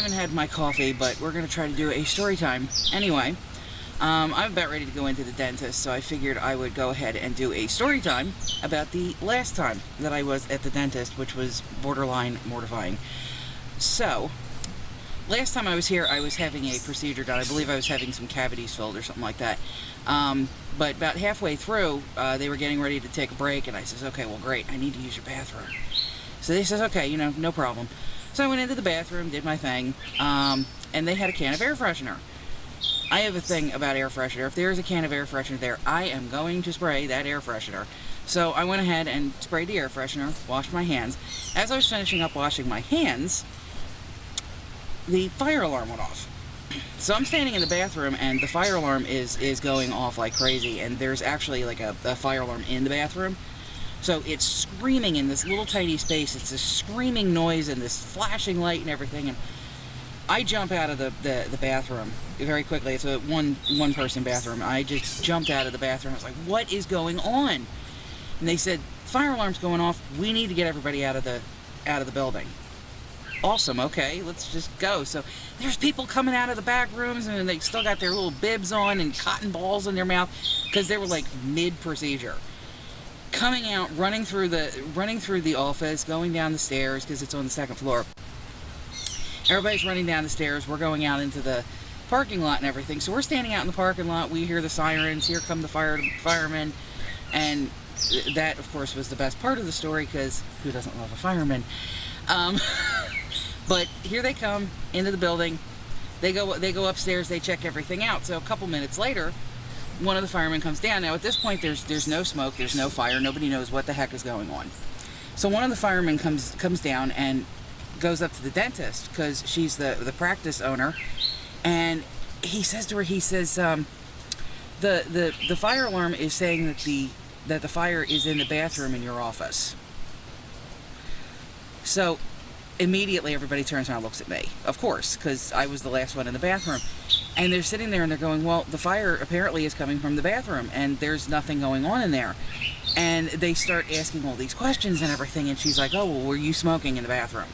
haven't had my coffee, but we're going to try to do a story time. Anyway, I'm about ready to go into the dentist, so I figured I would go ahead and do a story time about the last time that I was at the dentist, which was borderline mortifying. So, last time I was here, I was having a procedure done. I believe I was having some cavities filled or something like that. But about halfway through, they were getting ready to take a break, and I says, okay, well, great, I need to use your bathroom. So they says, okay, no problem. So I went into the bathroom, did my thing, and they had a can of air freshener. I have a thing about air freshener. If there's a can of air freshener there, I am going to spray that air freshener. So I went ahead and sprayed the air freshener, washed my hands. As I was finishing up washing my hands, the fire alarm went off. So I'm standing in the bathroom, and the fire alarm is going off like crazy, and there's actually like a fire alarm in the bathroom. So it's screaming in this little tiny space. It's a screaming noise and this flashing light and everything. And I jump out of the bathroom very quickly. It's a one person bathroom. I just jumped out of the bathroom. I was like, what is going on? And they said, fire alarm's going off. We need to get everybody out of the building. Awesome, okay, let's just go. So there's people coming out of the back rooms, and they still got their little bibs on and cotton balls in their mouth because they were like mid-procedure. Coming out, running through the office, going down the stairs because it's on the second floor. Everybody's running down the stairs. We're going out into the parking lot and everything. So we're standing out in the parking lot. We hear the sirens. Here come the firemen. And that, of course, was the best part of the story because who doesn't love a fireman? But here they come into the building. They go upstairs. They check everything out. So a couple minutes later, one of the firemen comes down. Now at this point, there's no smoke. There's no fire. Nobody knows what the heck is going on. So one of the firemen comes down and goes up to the dentist because she's the practice owner, and he says to her, the fire alarm is saying that the fire is in the bathroom in your office. So immediately everybody turns around and looks at me, of course, because I was the last one in the bathroom. And they're sitting there and they're going, well, the fire apparently is coming from the bathroom and there's nothing going on in there. And they start asking all these questions and everything, and she's like, oh, well, were you smoking in the bathroom?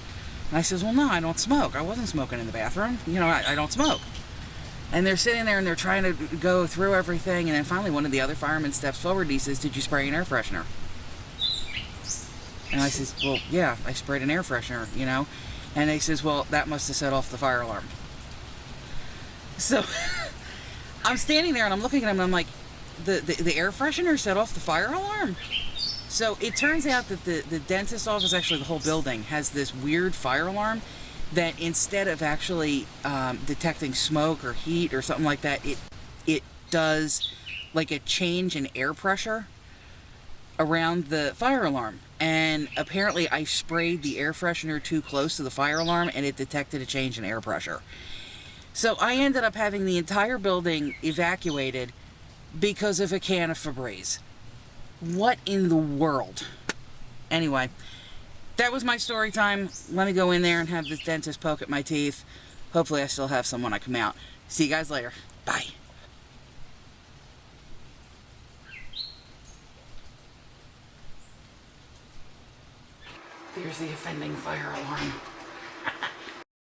And I says, well, no, I don't smoke. I wasn't smoking in the bathroom. I don't smoke. And they're sitting there and they're trying to go through everything, and then finally one of the other firemen steps forward and he says, did you spray an air freshener? And I says, well, yeah, I sprayed an air freshener, And they says, well, that must have set off the fire alarm. So I'm standing there and I'm looking at him and I'm like, the air freshener set off the fire alarm? So it turns out that the dentist's office, actually the whole building, has this weird fire alarm that instead of actually detecting smoke or heat or something like that, it does like a change in air pressure around the fire alarm. And apparently I sprayed the air freshener too close to the fire alarm and it detected a change in air pressure. So I ended up having the entire building evacuated because of a can of Febreze. What in the world? Anyway, that was my story time. Let me go in there and have this dentist poke at my teeth. Hopefully I still have some when I come out. See you guys later. Bye. Here's the offending fire alarm.